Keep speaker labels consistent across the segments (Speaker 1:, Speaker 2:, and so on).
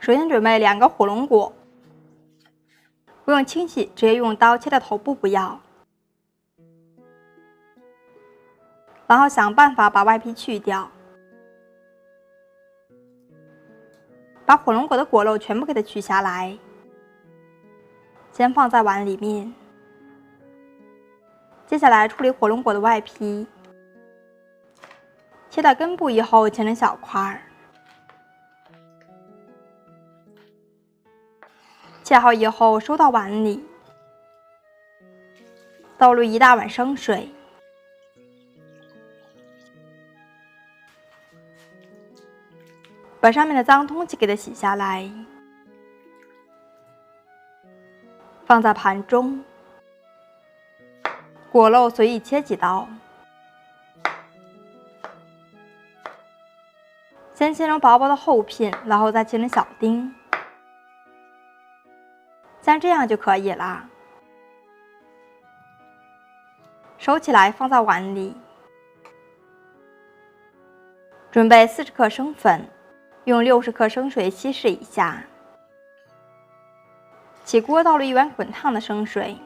Speaker 1: 首先准备2个火龙果，不用清洗，直接用刀切的头部不要。然后想办法把外皮去掉，把火龙果的果肉全部给它取下来，先放在碗里面。接下来处理火龙果的外皮，切到根部以后切成小块，切好以后收到碗里，倒入1大碗生水。把上面的脏东西给它洗下来，放在盘中。果肉随意切几刀，先切成薄薄的厚片，然后再切成小丁，像这样就可以了。收起来放在碗里。准备40克生粉。用60克生水稀释一下，起锅倒入1碗滚烫的生水，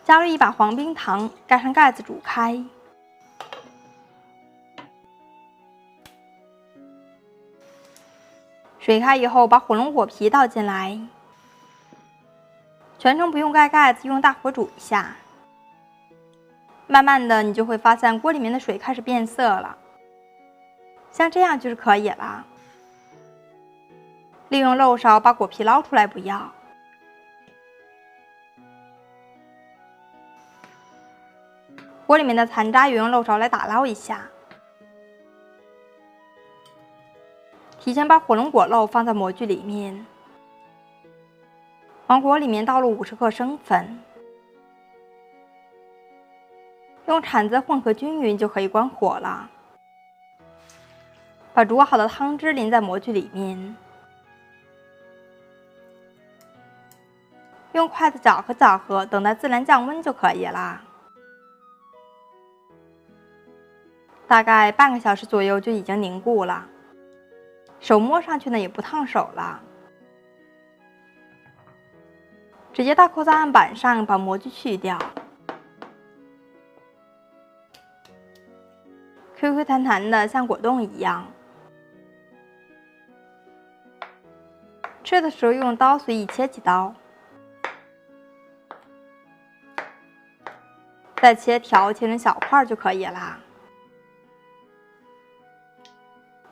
Speaker 1: 加入1把黄冰糖，盖上盖子煮开。水开以后，把火龙果皮倒进来，全程不用盖盖子，用大火煮一下。慢慢的，你就会发现锅里面的水开始变色了。像这样就是可以了。利用漏勺把果皮捞出来不要。锅里面的残渣也用漏勺来打捞一下。提前把火龙果肉放在模具里面，往锅里面倒入50克生粉，用铲子混合均匀就可以关火了。把煮好的汤汁淋在模具里面，用筷子搅和搅和，等待自然降温就可以了。大概半个小时左右就已经凝固了，手摸上去呢也不烫手了。直接倒扣在案板上，把模具去掉。Q 弹弹的，像果冻一样。吃的时候用刀随意切几刀，再切条切成小块就可以啦。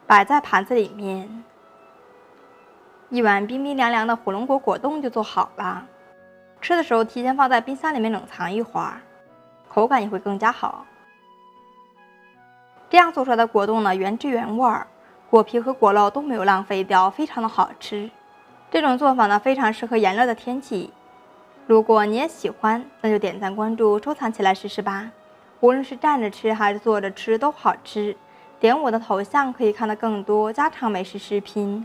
Speaker 1: 摆在盘子里面，一碗冰冰凉凉的火龙果果冻就做好了。吃的时候提前放在冰箱里面冷藏一会儿，口感也会更加好。这样做出来的果冻呢，原汁原味，果皮和果肉都没有浪费掉，非常的好吃。这种做法呢，非常适合炎热的天气。如果你也喜欢，那就点赞、关注、收藏起来试试吧。无论是站着吃还是坐着吃都好吃。点我的头像可以看到更多家常美食视频。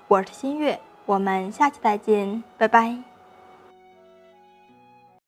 Speaker 1: 我是新月，我们下期再见，拜拜。